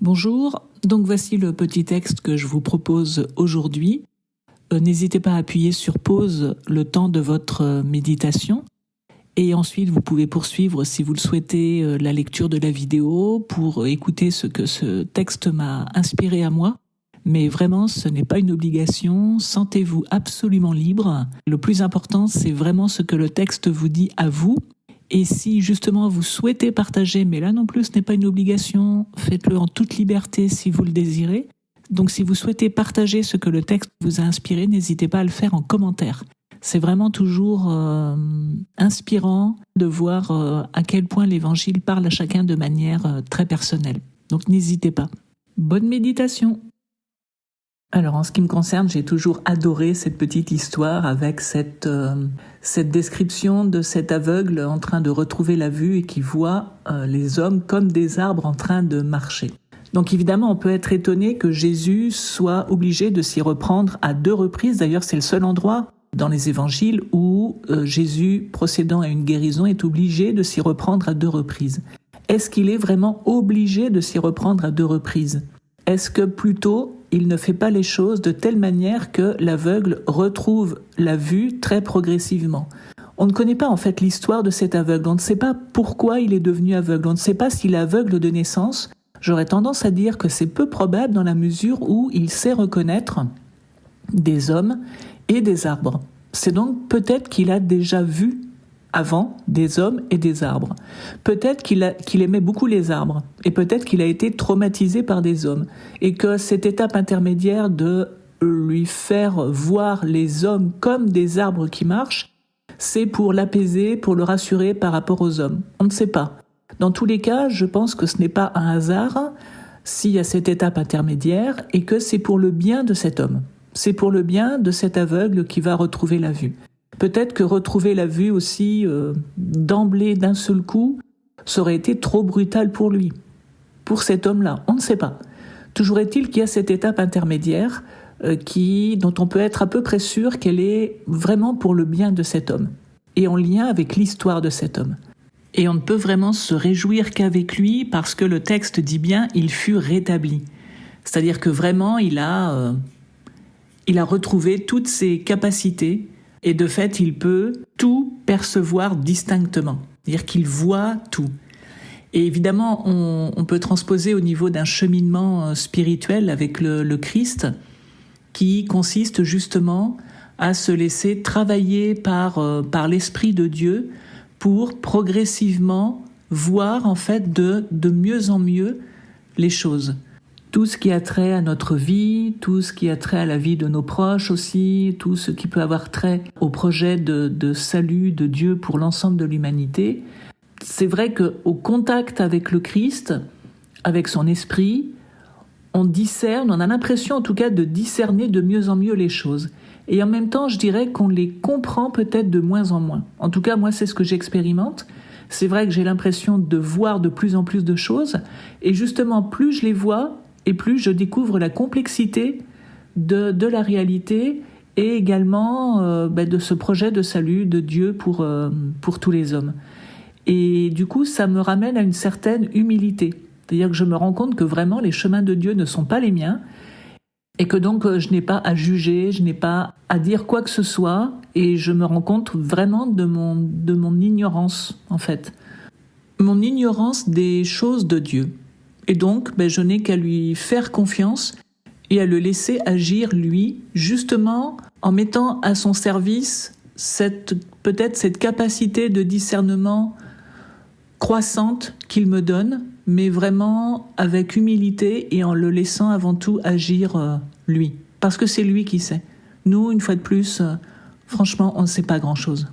Bonjour, donc voici le petit texte que je vous propose aujourd'hui. N'hésitez pas à appuyer sur pause le temps de votre méditation et ensuite vous pouvez poursuivre si vous le souhaitez la lecture de la vidéo pour écouter ce que ce texte m'a inspiré à moi. Mais vraiment, ce n'est pas une obligation, sentez-vous absolument libre. Le plus important, c'est vraiment ce que le texte vous dit à vous. Et si justement vous souhaitez partager, mais là non plus ce n'est pas une obligation, faites-le en toute liberté si vous le désirez. Donc si vous souhaitez partager ce que le texte vous a inspiré, n'hésitez pas à le faire en commentaire. C'est vraiment toujours inspirant de voir à quel point l'Évangile parle à chacun de manière très personnelle. Donc n'hésitez pas. Bonne méditation! Alors en ce qui me concerne, j'ai toujours adoré cette petite histoire avec cette description de cet aveugle en train de retrouver la vue et qui voit les hommes comme des arbres en train de marcher. Donc évidemment, on peut être étonné que Jésus soit obligé de s'y reprendre à 2 reprises. D'ailleurs, c'est le seul endroit dans les évangiles où Jésus, procédant à une guérison, est obligé de s'y reprendre à 2 reprises. Est-ce qu'il est vraiment obligé de s'y reprendre à 2 reprises ? Est-ce que plutôt il ne fait pas les choses de telle manière que l'aveugle retrouve la vue très progressivement ? On ne connaît pas en fait l'histoire de cet aveugle, on ne sait pas pourquoi il est devenu aveugle, on ne sait pas s'il est aveugle de naissance. J'aurais tendance à dire que c'est peu probable dans la mesure où il sait reconnaître des hommes et des arbres. C'est donc peut-être qu'il a déjà vu avant des hommes et des arbres. Peut-être qu'il aimait beaucoup les arbres et peut-être qu'il a été traumatisé par des hommes et que cette étape intermédiaire de lui faire voir les hommes comme des arbres qui marchent, c'est pour l'apaiser, pour le rassurer par rapport aux hommes. On ne sait pas. Dans tous les cas, je pense que ce n'est pas un hasard s'il y a cette étape intermédiaire et que c'est pour le bien de cet homme. C'est pour le bien de cet aveugle qui va retrouver la vue. Peut-être que retrouver la vue aussi d'emblée, d'un seul coup, ça aurait été trop brutal pour lui, pour cet homme-là. On ne sait pas. Toujours est-il qu'il y a cette étape intermédiaire dont on peut être à peu près sûr qu'elle est vraiment pour le bien de cet homme et en lien avec l'histoire de cet homme. Et on ne peut vraiment se réjouir qu'avec lui parce que le texte dit bien « il fut rétabli ». C'est-à-dire que vraiment il a retrouvé toutes ses capacités. Et de fait, il peut tout percevoir distinctement, c'est-à-dire qu'il voit tout. Et évidemment, on peut transposer au niveau d'un cheminement spirituel avec le Christ, qui consiste justement à se laisser travailler par l'Esprit de Dieu pour progressivement voir en fait de mieux en mieux les choses. Tout ce qui a trait à notre vie, tout ce qui a trait à la vie de nos proches aussi, tout ce qui peut avoir trait au projet de salut de Dieu pour l'ensemble de l'humanité. C'est vrai qu'au contact avec le Christ, avec son esprit, on discerne, on a l'impression en tout cas de discerner de mieux en mieux les choses. Et en même temps, je dirais qu'on les comprend peut-être de moins en moins. En tout cas, moi, c'est ce que j'expérimente. C'est vrai que j'ai l'impression de voir de plus en plus de choses. Et justement, plus je les vois, et plus je découvre la complexité de la réalité et également de ce projet de salut de Dieu pour tous les hommes. Et du coup, ça me ramène à une certaine humilité. C'est-à-dire que je me rends compte que vraiment les chemins de Dieu ne sont pas les miens et que donc je n'ai pas à juger, je n'ai pas à dire quoi que ce soit et je me rends compte vraiment de mon ignorance en fait. Mon ignorance des choses de Dieu. Et donc, je n'ai qu'à lui faire confiance et à le laisser agir, lui, justement en mettant à son service peut-être cette capacité de discernement croissante qu'il me donne, mais vraiment avec humilité et en le laissant avant tout agir lui. Parce que c'est lui qui sait. Nous, une fois de plus, franchement, on ne sait pas grand-chose.